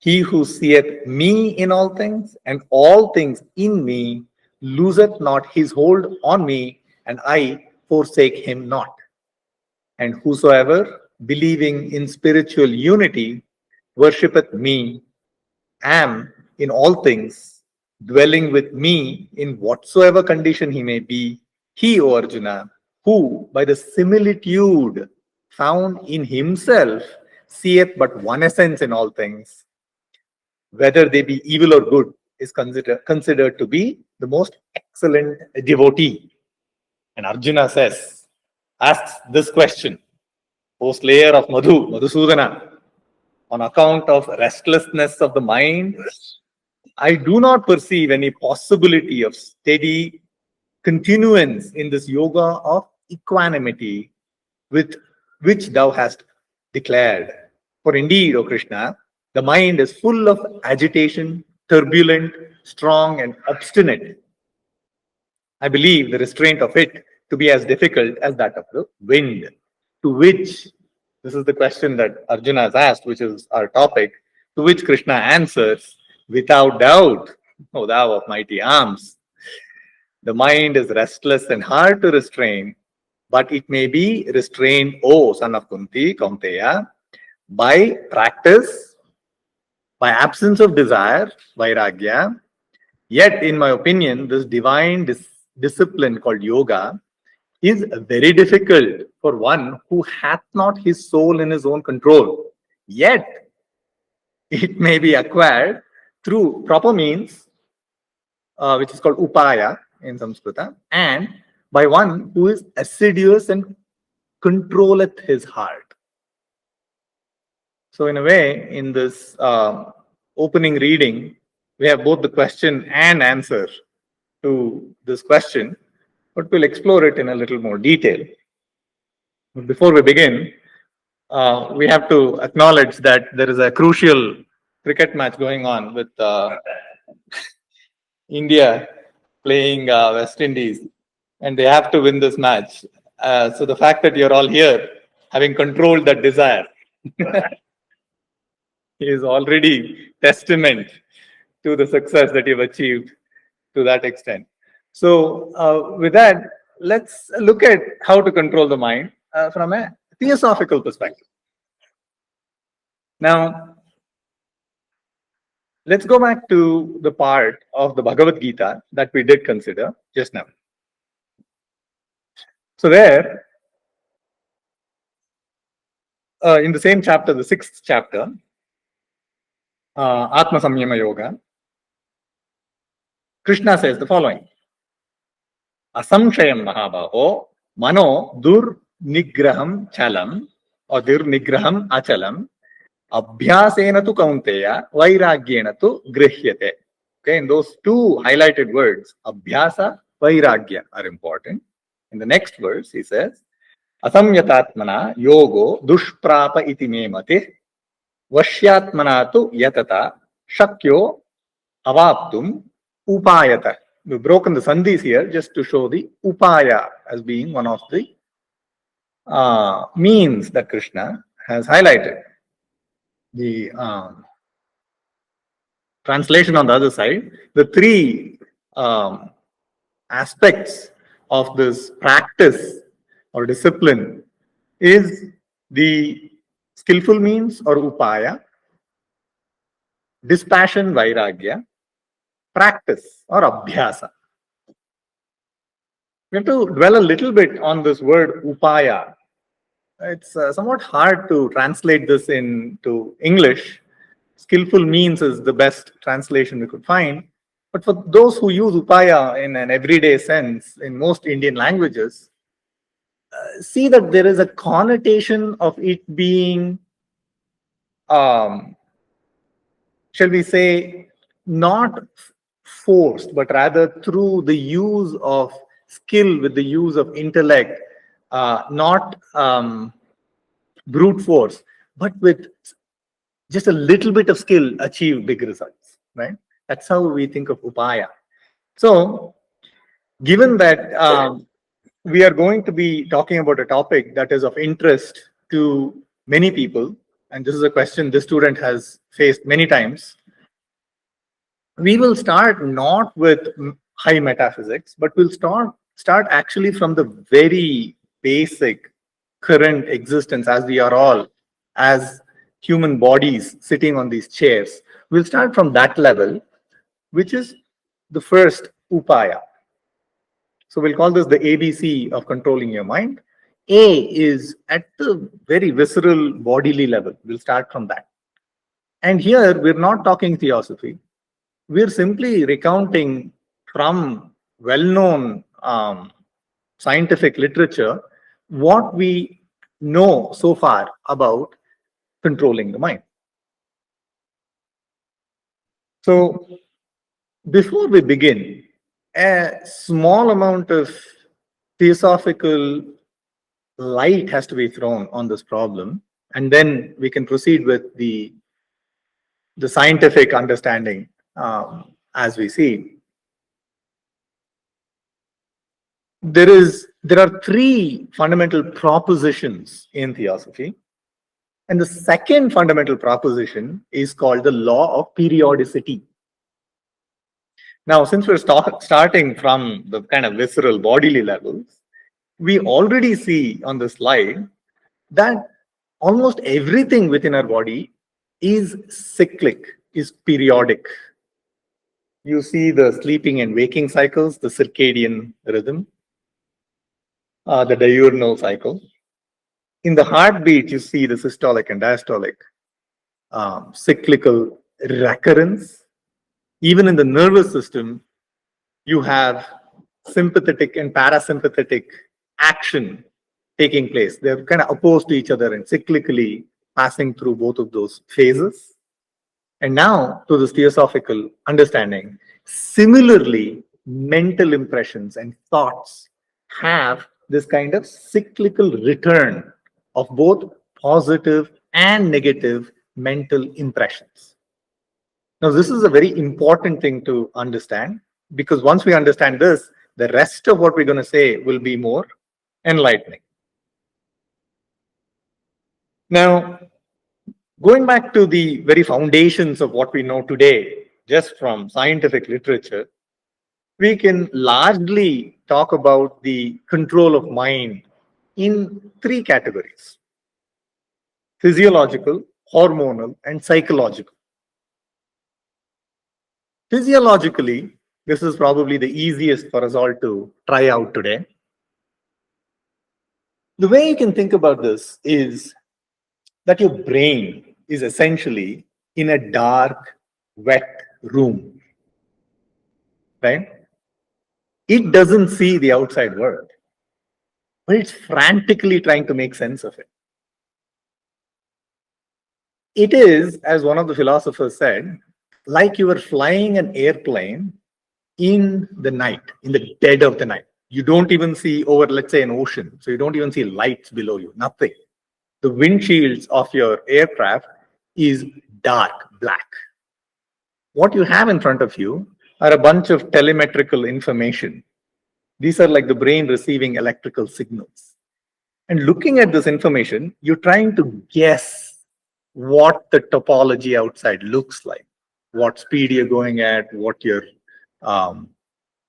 He who seeth me in all things, and all things in me, loseth not his hold on me, and I forsake him not. And whosoever, believing in spiritual unity, worshippeth me, am in all things, dwelling with me in whatsoever condition he may be, he, O Arjuna, who by the similitude found in himself seeth but one essence in all things, whether they be evil or good, is considered to be the most excellent devotee. And Arjuna asks this question, O slayer of Madhusudana, on account of restlessness of the mind, I do not perceive any possibility of steady continuance in this yoga of equanimity with which thou hast declared. For indeed, O Krishna, the mind is full of agitation, turbulent, strong, and obstinate. I believe the restraint of it to be as difficult as that of the wind, to which, this is the question that Arjuna has asked, which is our topic, to which Krishna answers, without doubt, O thou of mighty arms, the mind is restless and hard to restrain, but it may be restrained, O son of Kunti, Kaunteya, by practice, by absence of desire, vairagya. Yet, in my opinion, this divine discipline called yoga is very difficult for one who hath not his soul in his own control. Yet, it may be acquired through proper means, which is called upaya in Sanskrita, and by one who is assiduous and controlleth his heart. So, in a way, in this opening reading, we have both the question and answer to this question, but we'll explore it in a little more detail. But before we begin, we have to acknowledge that there is a crucial cricket match going on with India playing West Indies, and they have to win this match. So the fact that you're all here, having controlled that desire, is already testament to the success that you've achieved to that extent. So with that, let's look at how to control the mind from a theosophical perspective. Now, let's go back to the part of the Bhagavad Gita that we did consider just now. So there, in the same chapter, the 6th chapter, Atma Samyama Yoga, Krishna says the following: Asamshayam Mahabaho, Mano Dur Nigraham Chalam, or Dur Nigraham Achalam, Abhyasena tu Kaunteya, Vairagyena tu Grihyate. Okay, and those two highlighted words, Abhyasa, Vairagya, are important. In the next verse, he says, Asamyatatmana yogo dushprapa iti me mati, Vashyatmana tu yatata, Shakyo avaptum upayata. We've broken the sandhis here just to show the upaya as being one of the means that Krishna has highlighted. The translation on the other side, the three aspects of this practice or discipline is the skillful means or upaya, dispassion, vairagya, practice or abhyasa. We have to dwell a little bit on this word upaya. It's somewhat hard to translate this into English. Skillful means is the best translation we could find. But for those who use upaya in an everyday sense in most Indian languages, see that there is a connotation of it being, shall we say, not forced, but rather through the use of skill, with the use of intellect, not brute force, but with just a little bit of skill, achieve big results, right? That's how we think of upaya. So, given that we are going to be talking about a topic that is of interest to many people, and this is a question this student has faced many times, we will start not with high metaphysics, but we'll start actually from the very basic current existence as we are all as human bodies sitting on these chairs. We'll start from that level, which is the first upaya. So we'll call this the ABC of controlling your mind. A is at the very visceral bodily level. We'll start from that. And here we're not talking theosophy. We're simply recounting from well-known scientific literature what we know so far about controlling the mind. So before we begin, a small amount of theosophical light has to be thrown on this problem, and then we can proceed with the scientific understanding as we see. There are three fundamental propositions in theosophy, and the second fundamental proposition is called the law of periodicity. Now, since we're starting from the kind of visceral bodily levels, we already see on the slide that almost everything within our body is cyclic, is periodic. You see the sleeping and waking cycles, the circadian rhythm, the diurnal cycle. In the heartbeat, you see the systolic and diastolic cyclical recurrence. Even in the nervous system, you have sympathetic and parasympathetic action taking place. They're kind of opposed to each other and cyclically passing through both of those phases. And now, to this theosophical understanding, similarly, mental impressions and thoughts have this kind of cyclical return of both positive and negative mental impressions. Now, this is a very important thing to understand, because once we understand this, the rest of what we're going to say will be more enlightening. Now, going back to the very foundations of what we know today, just from scientific literature, we can largely talk about the control of mind in three categories: physiological, hormonal, and psychological. Physiologically, this is probably the easiest for us all to try out today. The way you can think about this is that your brain is essentially in a dark, wet room, right? It doesn't see the outside world, but it's frantically trying to make sense of it. It is, as one of the philosophers said, like you were flying an airplane in the night, in the dead of the night. You don't even see over, let's say, an ocean. So you don't even see lights below you, nothing. The windshields of your aircraft is dark black. What you have in front of you are a bunch of telemetrical information. These are like the brain receiving electrical signals. And looking at this information, you're trying to guess what the topology outside looks like, what speed you're going at, what your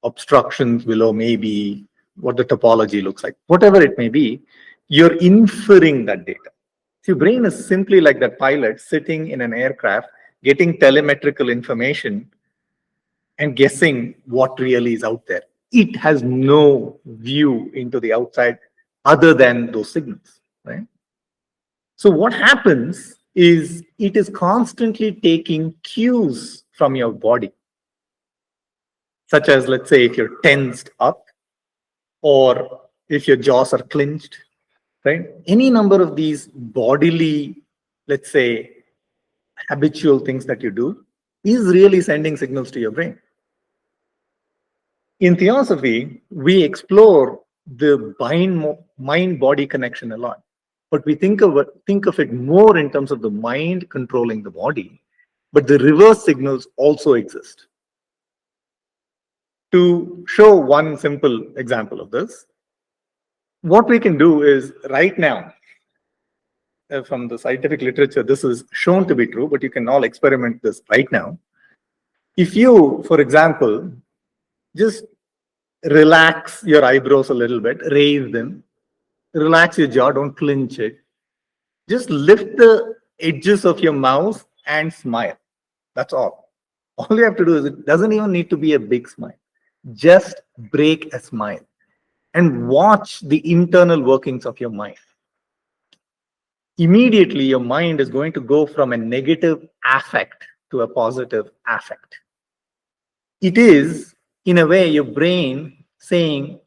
obstructions below may be, what the topology looks like. Whatever it may be, you're inferring that data. So your brain is simply like that pilot sitting in an aircraft, getting telemetrical information and guessing what really is out there. It has no view into the outside other than those signals, right? So what happens is it is constantly taking cues from your body, such as, let's say, if you're tensed up or if your jaws are clenched, right? Any number of these bodily, let's say, habitual things that you do is really sending signals to your brain. In theosophy, we explore the mind-body connection a lot, but we think of it more in terms of the mind controlling the body, but the reverse signals also exist. To show one simple example of this, what we can do is right now, from the scientific literature, this is shown to be true, but you can all experiment this right now. If you, for example, just relax your eyebrows a little bit, raise them, relax your jaw, don't clench it. Just lift the edges of your mouth and smile. That's all. All you have to do is, it doesn't even need to be a big smile. Just break a smile and watch the internal workings of your mind. Immediately, your mind is going to go from a negative affect to a positive affect. It is, in a way, your brain saying,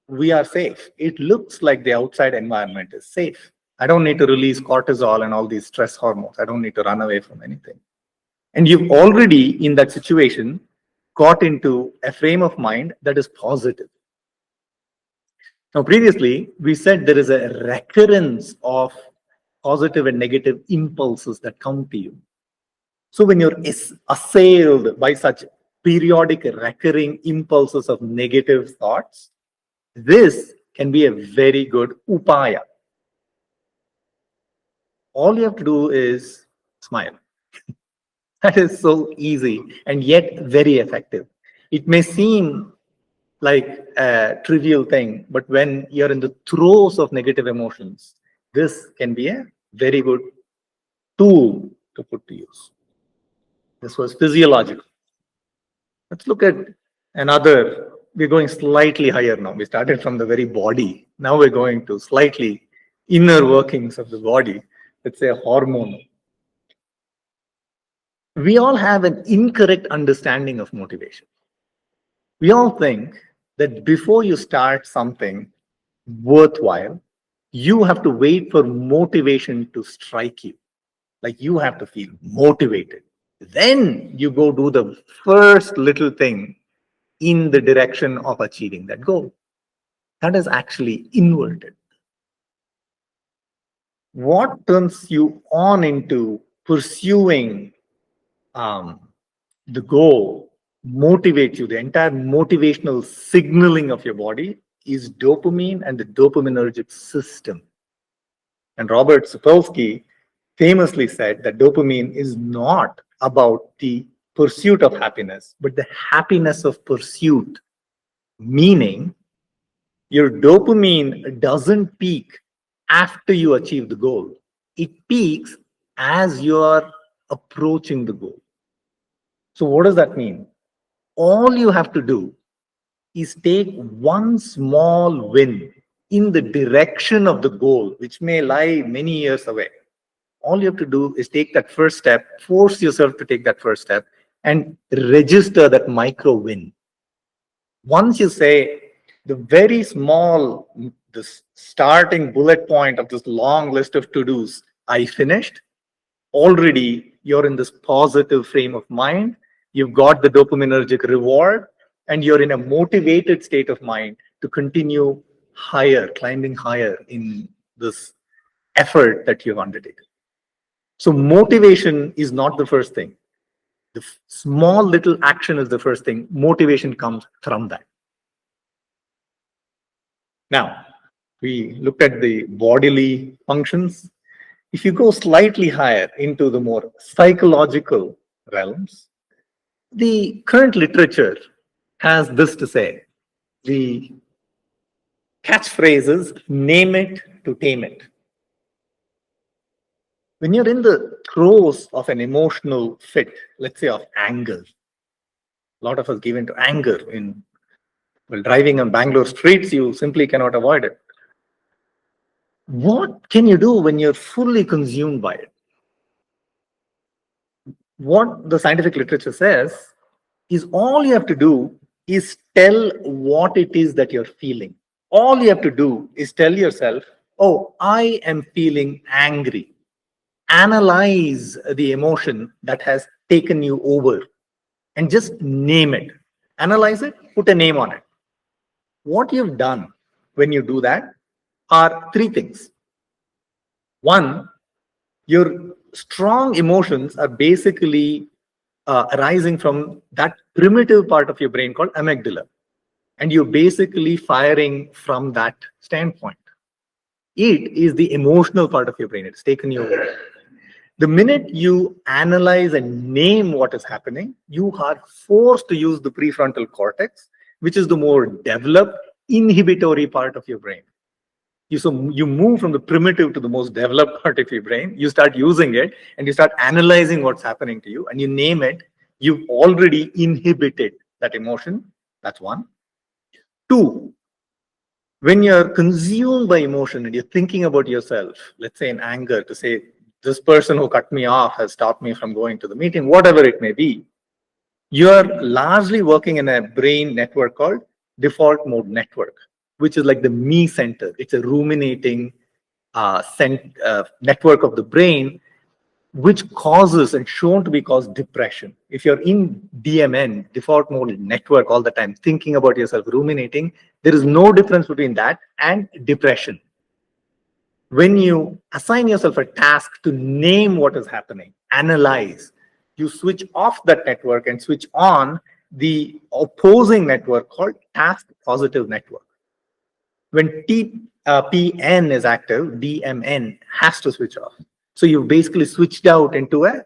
we are safe. It looks like the outside environment is safe. I don't need to release cortisol and all these stress hormones. I don't need to run away from anything. And you've already, in that situation, got into a frame of mind that is positive. Now, previously, we said there is a recurrence of positive and negative impulses that come to you. So when you're assailed by such periodic recurring impulses of negative thoughts, this can be a very good upaya. All you have to do is smile. That is so easy and yet very effective. It may seem like a trivial thing, but when you're in the throes of negative emotions, this can be a very good tool to put to use. This was physiological. Let's look at another. We're going slightly higher now. We started from the very body. Now we're going to slightly inner workings of the body. Let's say hormonal. We all have an incorrect understanding of motivation. We all think that before you start something worthwhile, you have to wait for motivation to strike you. Like you have to feel motivated. Then you go do the first little thing in the direction of achieving that goal. That is actually inverted. What turns you on into pursuing the goal, motivates you, the entire motivational signaling of your body is dopamine and the dopaminergic system. And Robert Sapolsky famously said that dopamine is not about the pursuit of happiness, but the happiness of pursuit. Meaning, your dopamine doesn't peak after you achieve the goal. It peaks as you are approaching the goal. So what does that mean? All you have to do is take one small win in the direction of the goal, which may lie many years away. All you have to do is take that first step, force yourself to take that first step, and register that micro win. Once you say, the very small, this starting bullet point of this long list of to-dos, I finished, already you're in this positive frame of mind. You've got the dopaminergic reward, and you're in a motivated state of mind to continue higher, climbing higher in this effort that you've undertaken. So motivation is not the first thing. The small little action is the first thing. Motivation comes from that. Now, we looked at the bodily functions. If you go slightly higher into the more psychological realms, the current literature has this to say. The catchphrase is, name it to tame it. When you're in the throes of an emotional fit, let's say of anger, a lot of us give into anger. While driving on Bangalore streets, you simply cannot avoid it. What can you do when you're fully consumed by it? What the scientific literature says is all you have to do is tell what it is that you're feeling. All you have to do is tell yourself, oh, I am feeling angry. Analyze the emotion that has taken you over and just name it. Analyze it, put a name on it. What you've done when you do that are three things. One, your strong emotions are basically arising from that primitive part of your brain called amygdala. And you're basically firing from that standpoint. It is the emotional part of your brain. It's taken you over. The minute you analyze and name what is happening, you are forced to use the prefrontal cortex, which is the more developed inhibitory part of your brain. You move from the primitive to the most developed part of your brain. You start using it and you start analyzing what's happening to you and you name it. You've already inhibited that emotion. That's one. Two, when you're consumed by emotion and you're thinking about yourself, let's say in anger, to say, this person who cut me off has stopped me from going to the meeting, whatever it may be, you're largely working in a brain network called default mode network, which is like the me center. It's a ruminating network of the brain, which causes and shown to be cause depression. If you're in DMN, default mode network, all the time, thinking about yourself, ruminating, there is no difference between that and depression. When you assign yourself a task to name what is happening, analyze, you switch off that network and switch on the opposing network called task positive network. When PN is active, DMN has to switch off. So you've basically switched out into a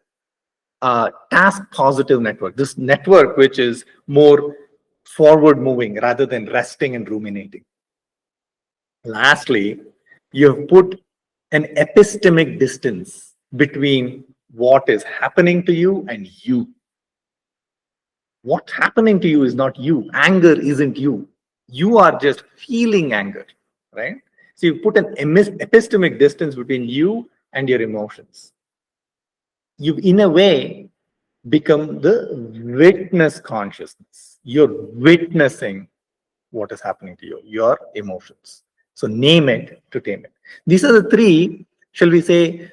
task positive network, this network which is more forward moving rather than resting and ruminating. Lastly, you have put an epistemic distance between what is happening to you and you. What's happening to you is not you. Anger isn't you. You are just feeling anger, right? So you put an epistemic distance between you and your emotions. You, in a way, become the witness consciousness. You're witnessing what is happening to you, your emotions. So name it to tame it. These are the three, shall we say,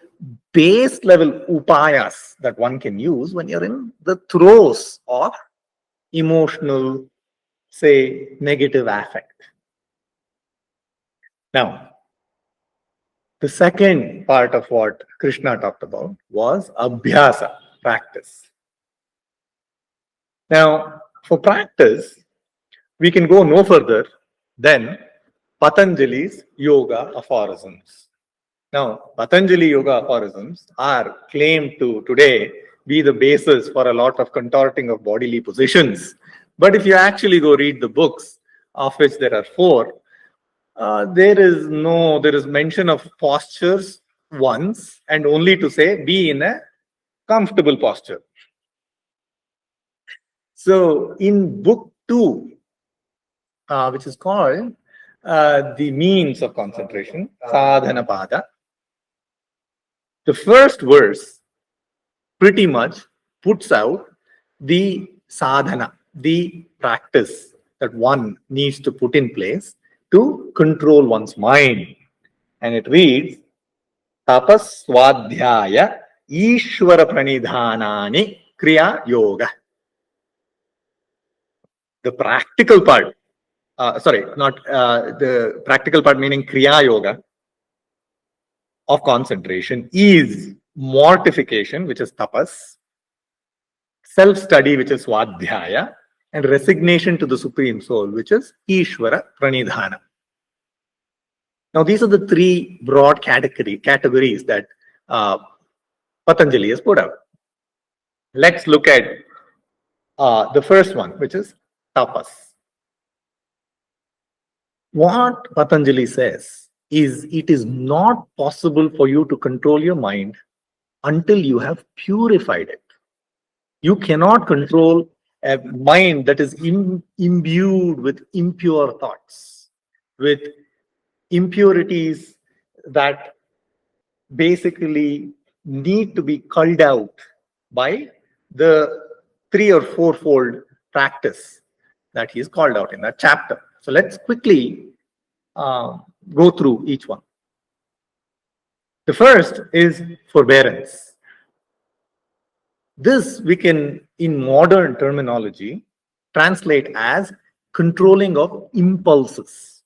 base level upayas that one can use when you're in the throes of emotional, say, negative affect. Now, the second part of what Krishna talked about was abhyasa, practice. Now, for practice, we can go no further than Patanjali's yoga aphorisms. Now, Patanjali yoga aphorisms are claimed to today be the basis for a lot of contorting of bodily positions. But if you actually go read the books, of which there are 4, there is mention of postures once and only to say be in a comfortable posture. So in book 2, which is called the means of concentration, sadhana pada, the first verse pretty much puts out the sadhana, the practice that one needs to put in place to control one's mind. And it reads, tapas swadhyaya ishvara pranidhanani kriya yoga. The practical part, the practical part meaning kriya yoga of concentration is mortification, which is tapas, self-study, which is swadhyaya, and resignation to the Supreme Soul, which is Ishvara Pranidhana. Now, these are the 3 broad categories that Patanjali has put out. Let's look at the first one, which is tapas. What Patanjali says is it is not possible for you to control your mind until you have purified it. You cannot control a mind that is imbued with impure thoughts, with impurities that basically need to be culled out by the 3 or 4-fold practice that he is called out in that chapter. So let's quickly go through each one. The first is forbearance. This we can, in modern terminology, translate as controlling of impulses.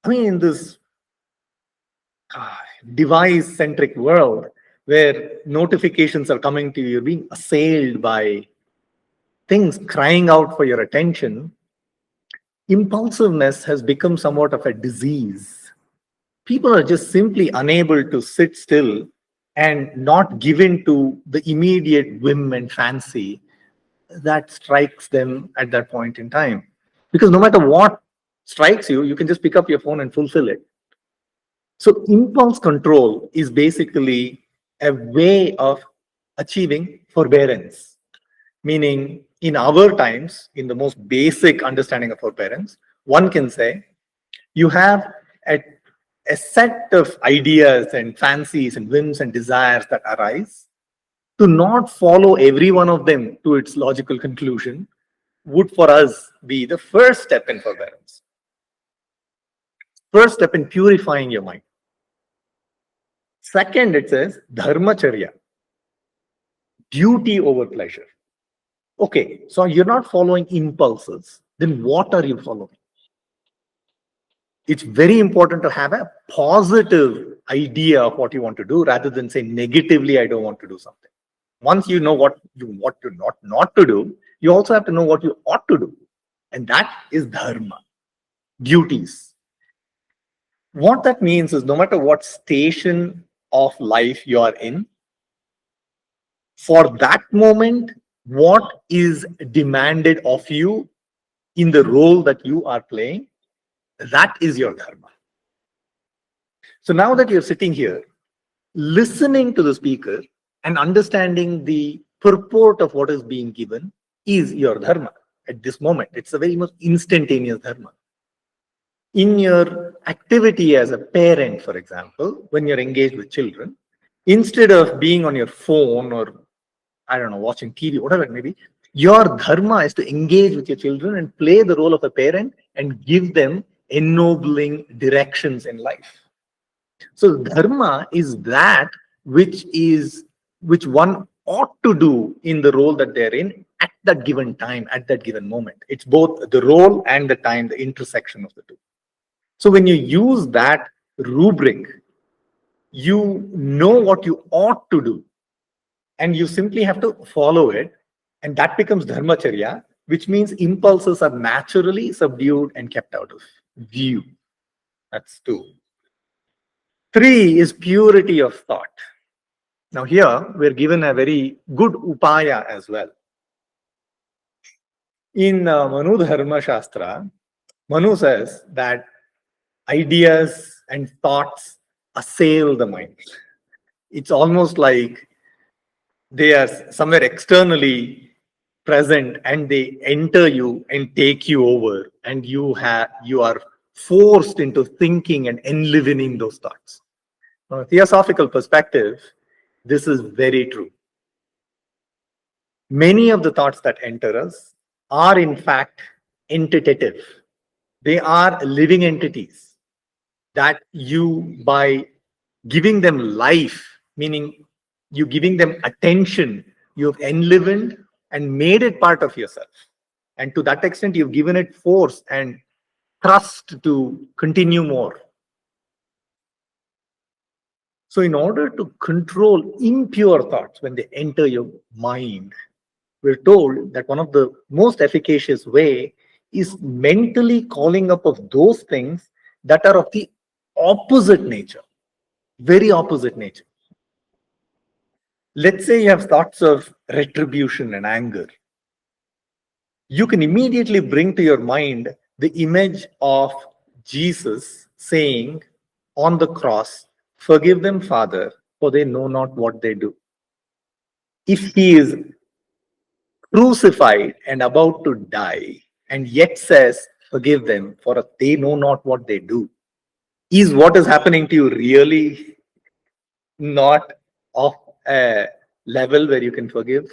I mean, in this device-centric world where notifications are coming to you, you're being assailed by things crying out for your attention, Impulsiveness has become somewhat of a disease. People are just simply unable to sit still and not give in to the immediate whim and fancy that strikes them at that point in time. Because no matter what strikes you, you can just pick up your phone and fulfill it. So, impulse control is basically a way of achieving forbearance, meaning in our times, in the most basic understanding of forbearance, one can say you have a, a set of ideas and fancies and whims and desires that arise. To not follow every one of them to its logical conclusion would for us be the first step in forbearance, first step in purifying your mind. Second, it says dharmacharya, duty over pleasure. Okay, so you're not following impulses, then what are you following? It's very important to have a positive idea of what you want to do rather than say negatively, I don't want to do something. Once you know what you want to not to do, you also have to know what you ought to do. And that is dharma, duties. What that means is no matter what station of life you are in, for that moment, what is demanded of you in the role that you are playing, that is your dharma. So now that you're sitting here, listening to the speaker and understanding the purport of what is being given is your dharma at this moment. It's a very much instantaneous dharma. In your activity as a parent, for example, when you're engaged with children, instead of being on your phone or, I don't know, watching TV, whatever it may be, your dharma is to engage with your children and play the role of a parent and give them ennobling directions in life. So dharma is that which one ought to do in the role that they're in at that given time, at that given moment. It's both the role and the time, the intersection of the two. So when you use that rubric, you know what you ought to do, and you simply have to follow it, and that becomes dharmacharya, which means impulses are naturally subdued and kept out of view. That's 2. 3 is purity of thought. Now here we're given a very good upaya as well. In Manu Dharma Shastra, Manu says that ideas and thoughts assail the mind. It's almost like they are somewhere externally present and they enter you and take you over, and you are forced into thinking and enlivening those thoughts. From a theosophical perspective, this is very true. Many of the thoughts that enter us are in fact entitative. They are living entities that you, by giving them life, meaning you giving them attention, you've enlivened and made it part of yourself. And to that extent, you've given it force and thrust to continue more. So in order to control impure thoughts when they enter your mind, we're told that one of the most efficacious way is mentally calling up of those things that are of the opposite nature, very opposite nature. Let's say you have thoughts of retribution and anger. You can immediately bring to your mind the image of Jesus saying on the cross, "Forgive them, Father, for they know not what they do." If he is crucified and about to die and yet says, "Forgive them, for they know not what they do," is what is happening to you really not of a level where you can forgive?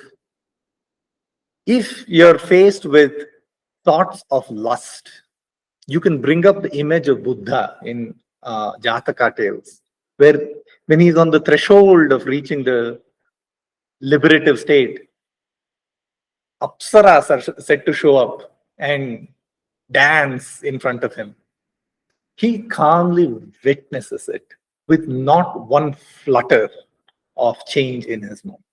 If you're faced with thoughts of lust, you can bring up the image of Buddha in Jataka tales, where when he's on the threshold of reaching the liberative state, Apsaras are said to show up and dance in front of him. He calmly witnesses it with not one flutter of change in his mind.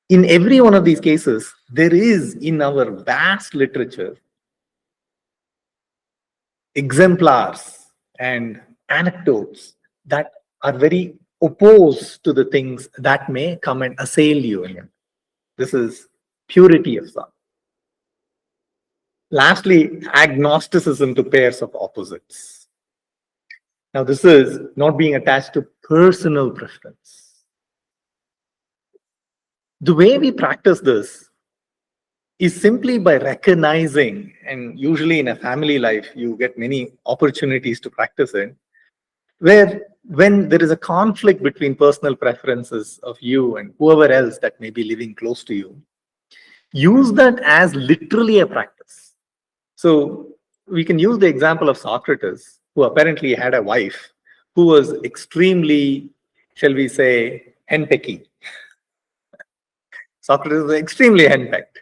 In every one of these cases, there is in our vast literature exemplars and anecdotes that are very opposed to the things that may come and assail you in it. This is purity of thought. Lastly, agnosticism to pairs of opposites. Now, this is not being attached to personal preference. The way we practice this is simply by recognizing, and usually in a family life, you get many opportunities to practice it, where when there is a conflict between personal preferences of you and whoever else that may be living close to you, use that as literally a practice. So we can use the example of Socrates, who apparently had a wife who was extremely, shall we say, henpecky. Socrates was extremely henpecked.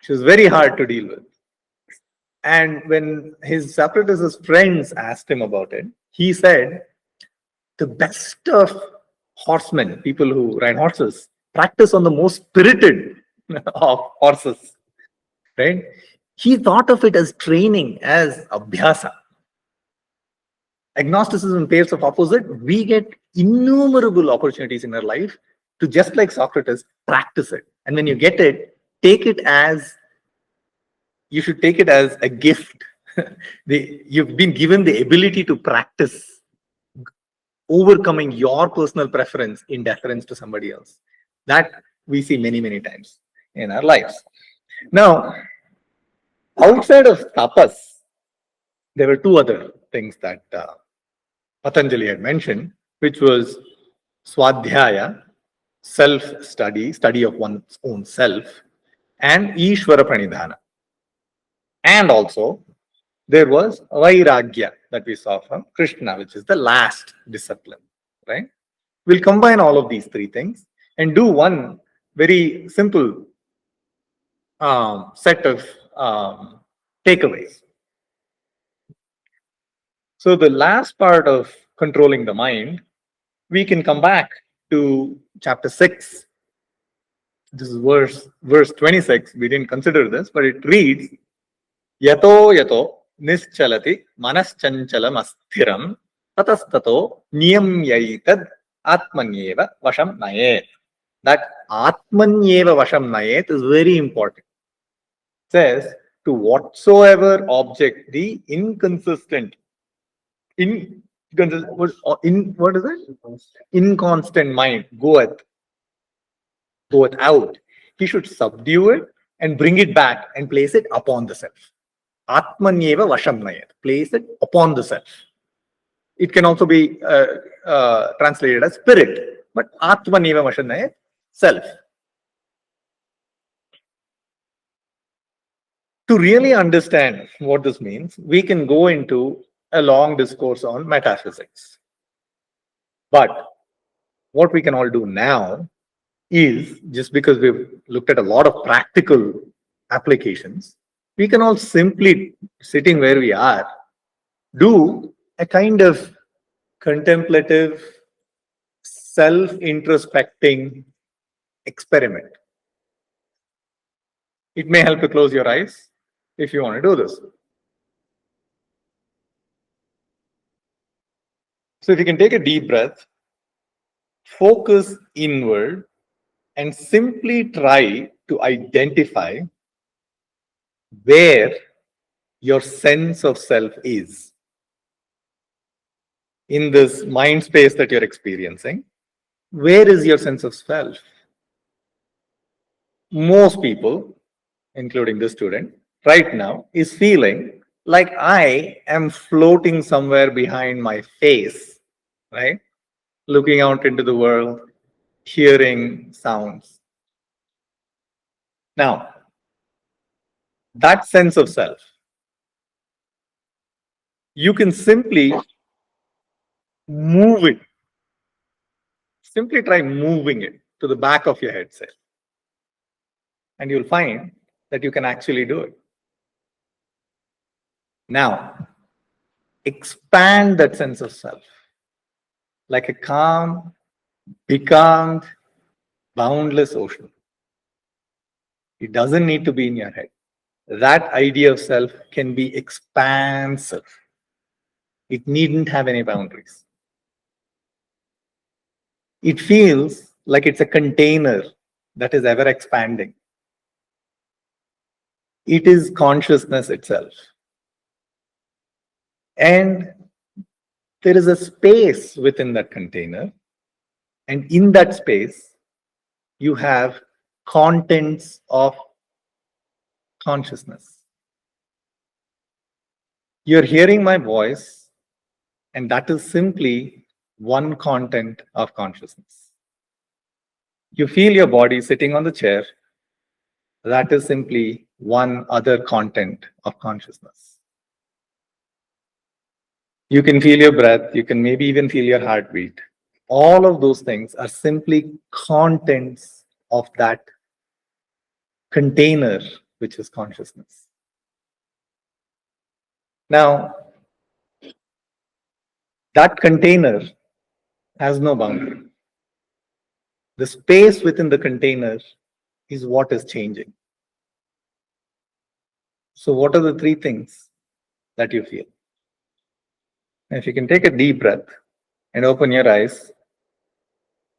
She was very hard to deal with. And when Socrates' friends asked him about it, he said, the best of horsemen, people who ride horses, practice on the most spirited of horses, right? He thought of it as training, as abhyasa. Agnosticism, pairs of opposite, we get innumerable opportunities in our life to, just like Socrates, practice it. And when you get it, you should take it as a gift. You've been given the ability to practice overcoming your personal preference in deference to somebody else. That we see many, many times in our lives. Now, outside of tapas, there were two other things that Patanjali had mentioned, which was swadhyaya, self-study, study of one's own self, and Ishvara Pranidhana. And also, there was Vairagya that we saw from Krishna, which is the last discipline, right? We'll combine all of these three things and do one very simple set of takeaways. So the last part of controlling the mind, we can come back to chapter 6. This is verse 26. We didn't consider this, but it reads, Yato yato nischalati manaschanchala asthiram tatastato niyamyaitad atmanyeva vasham nayet. That atmanyeva vasham nayet is very important. It says, to whatsoever object the inconstant, what is it? Inconstant mind goeth out. He should subdue it and bring it back and place it upon the self. Atmanyeva vasham nayat. Place it upon the self. It can also be translated as spirit, but Atmanyeva vasham nayat, self. To really understand what this means, we can go into a long discourse on metaphysics. But what we can all do now is, just because we've looked at a lot of practical applications, we can all simply, sitting where we are, do a kind of contemplative, self-introspecting experiment. It may help to close your eyes if you want to do this. So if you can take a deep breath, focus inward, and simply try to identify where your sense of self is in this mind space that you're experiencing. Where is your sense of self? Most people, including this student, right now is feeling like I am floating somewhere behind my face, right? Looking out into the world, hearing sounds. Now, that sense of self, you can simply move it. Simply try moving it to the back of your head, say. And you'll find that you can actually do it. Now, expand that sense of self like a calm, becalmed, boundless ocean. It doesn't need to be in your head. that idea of self can be expansive. It needn't have any boundaries. It feels like it's a container that is ever expanding. It is consciousness itself. And there is a space within that container. And in that space, you have contents of consciousness. You're hearing my voice, and that is simply one content of consciousness. You feel your body sitting on the chair, that is simply one other content of consciousness. You can feel your breath, you can maybe even feel your heartbeat. All of those things are simply contents of that container, which is consciousness. Now, that container has no boundary. The space within the container is what is changing. So, what are the three things that you feel? And if you can take a deep breath and open your eyes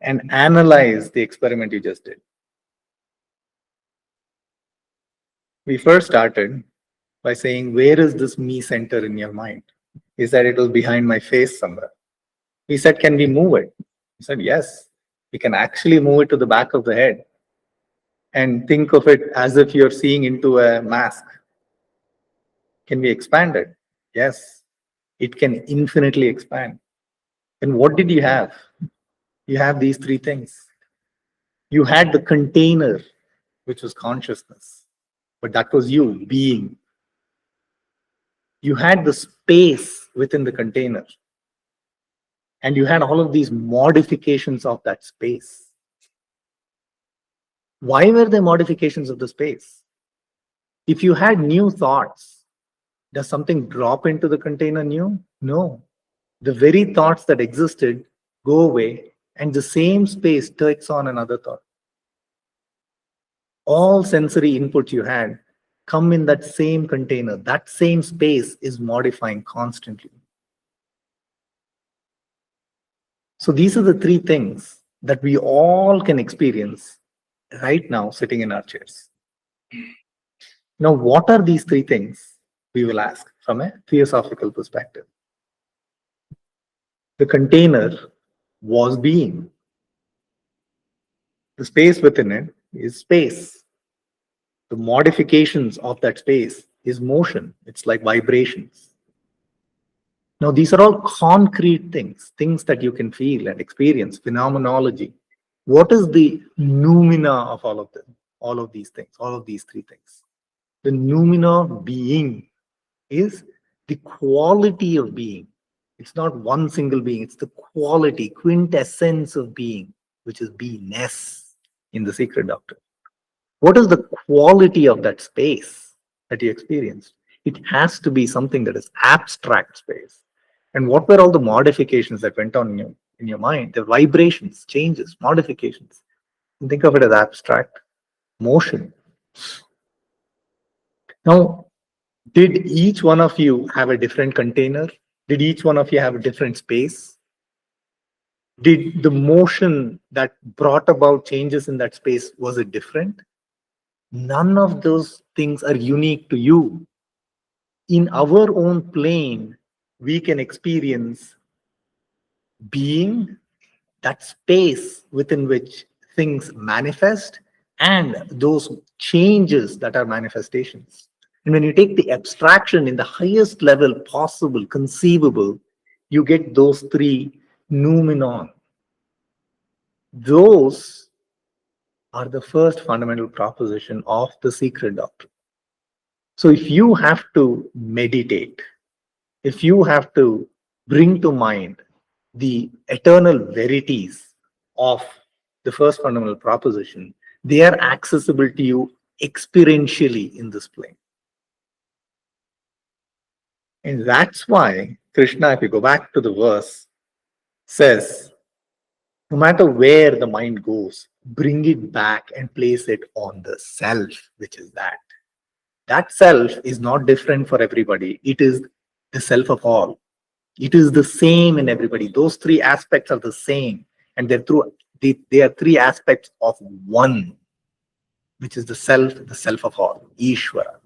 and analyze the experiment you just did. We first started by saying, where is this me center in your mind? He said it was behind my face somewhere. We said, can we move it? He said, yes, we can actually move it to the back of the head and think of it as if you're seeing into a mask. Can we expand it? Yes, it can infinitely expand. And what did you have? You have these three things. You had the container, which was consciousness, but that was you being. You had the space within the container, and you had all of these modifications of that space. Why were there modifications of the space? If you had new thoughts, does something drop into the container new? No. The very thoughts that existed go away, and the same space takes on another thought. All sensory input you had come in that same container. That same space is modifying constantly. So these are the three things that we all can experience right now sitting in our chairs. Now, what are these three things? We will ask from a theosophical perspective. The container was being. The space within it is space. The modifications of that space is motion. It's like vibrations. Now, these are all concrete things that you can feel and experience, phenomenology. What is the noumena of all of them? All of these things, all of these three things. The noumena of being is the quality of being. It's not one single being, it's the quality, quintessence of being, which is beingness in the Secret Doctrine. What is the quality of that space that you experienced? It has to be something that is abstract space. And what were all the modifications that went on in your mind? The vibrations, changes, modifications. And think of it as abstract motion. Now, did each one of you have a different container? Did each one of you have a different space? Did the motion that brought about changes in that space, was it different? None of those things are unique to you. In our own plane, we can experience being, that space within which things manifest, and those changes that are manifestations. And when you take the abstraction in the highest level possible, conceivable, you get those three noumenon. Those are the first fundamental proposition of the Secret Doctrine. So if you have to meditate, if you have to bring to mind the eternal verities of the first fundamental proposition, they are accessible to you experientially in this plane. And that's why Krishna, if you go back to the verse, says, no matter where the mind goes, bring it back and place it on the self, which is that. That self is not different for everybody. It is the self of all. It is the same in everybody. Those three aspects are the same. And they are three aspects of one, which is the self of all, Ishvara.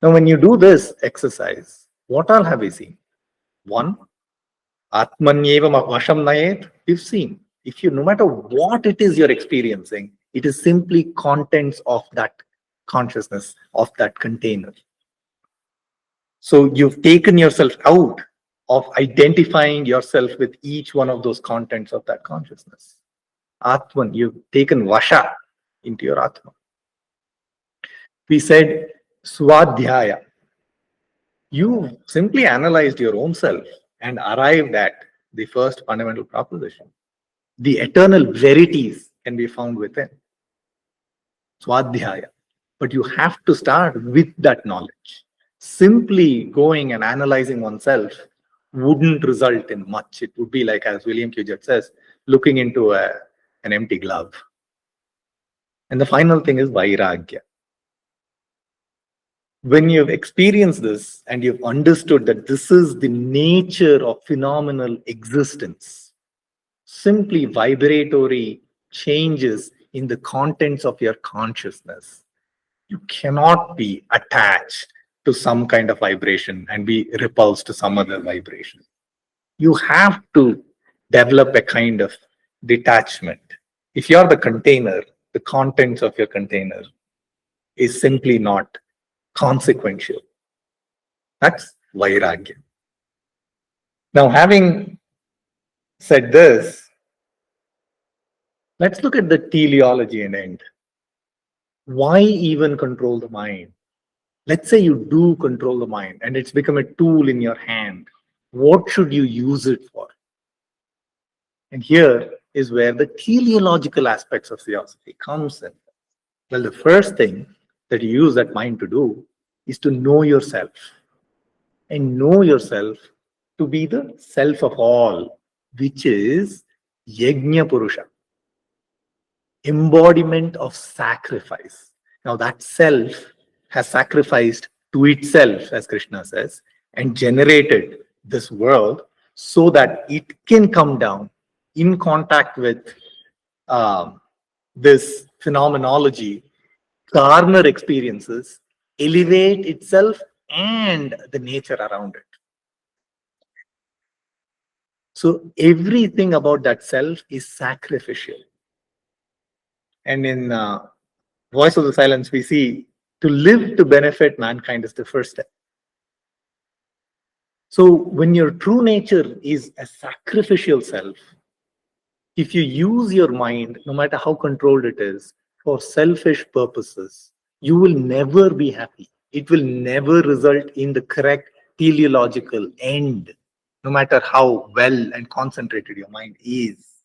Now, when you do this exercise, what all have we seen? One, Atmanyeva Vasham Nayet, we've seen. If you, no matter what it is you're experiencing, it is simply contents of that consciousness, of that container. So you've taken yourself out of identifying yourself with each one of those contents of that consciousness. Atman, you've taken Vasha into your Atma. We said Swadhyaya. You simply analyzed your own self and arrived at the first fundamental proposition. The eternal verities can be found within. Swadhyaya. But you have to start with that knowledge. Simply going and analyzing oneself wouldn't result in much. It would be like, as William Cuget says, looking into an empty glove. And the final thing is Vairagya. When you've experienced this and you've understood that this is the nature of phenomenal existence, simply vibratory changes in the contents of your consciousness, you cannot be attached to some kind of vibration and be repulsed to some other vibration. You have to develop a kind of detachment. If you're the container, the contents of your container is simply not consequential. That's Vairagya. Now, having said this, let's look at the teleology and end. Why even control the mind? Let's say you do control the mind and it's become a tool in your hand. What should you use it for? And here is where the teleological aspects of theosophy comes in. Well, the first thing that you use that mind to do is to know yourself. And know yourself to be the self of all, which is Yajna Purusha, embodiment of sacrifice. Now that self has sacrificed to itself, as Krishna says, and generated this world so that it can come down in contact with this phenomenology, garner experiences, elevate itself and the nature around it. So everything about that self is sacrificial. And in Voice of the Silence, we see to live to benefit mankind is the first step. So when your true nature is a sacrificial self, if you use your mind, no matter how controlled it is, for selfish purposes, you will never be happy. It will never result in the correct teleological end, no matter how well and concentrated your mind is.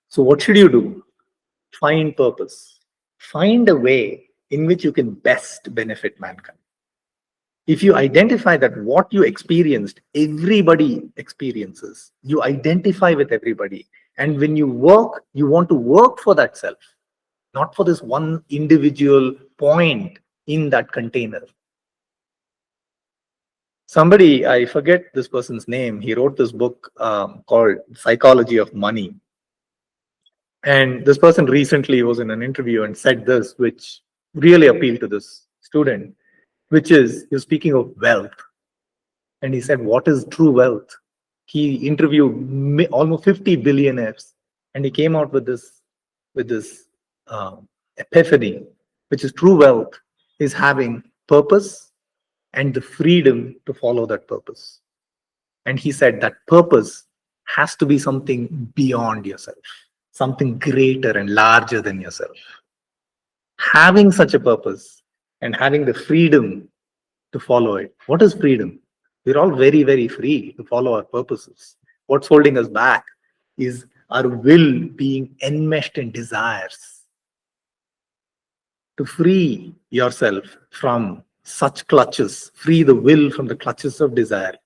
So what should you do? Find purpose. Find a way in which you can best benefit mankind. If you identify that what you experienced, everybody experiences, you identify with everybody. And when you work, you want to work for that self, not for this one individual point in that container. Somebody, I forget this person's name, he wrote this book called Psychology of Money. And this person recently was in an interview and said this, which really appealed to this student, which is, you're speaking of wealth. And he said, what is true wealth? He interviewed almost 50 billionaires and he came out with this epiphany, which is true wealth is having purpose and the freedom to follow that purpose. And he said that purpose has to be something beyond yourself, something greater and larger than yourself. Having such a purpose and having the freedom to follow it. What is freedom? We're all very, very free to follow our purposes. What's holding us back is our will being enmeshed in desires. To free yourself from such clutches, free the will from the clutches of desire,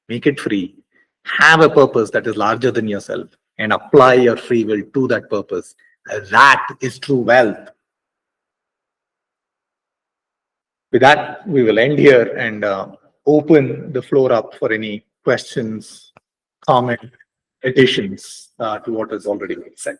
make it free, have a purpose that is larger than yourself, and apply your free will to that purpose. That is true wealth. With that, we will end here and open the floor up for any questions, comment, additions to what has already been said.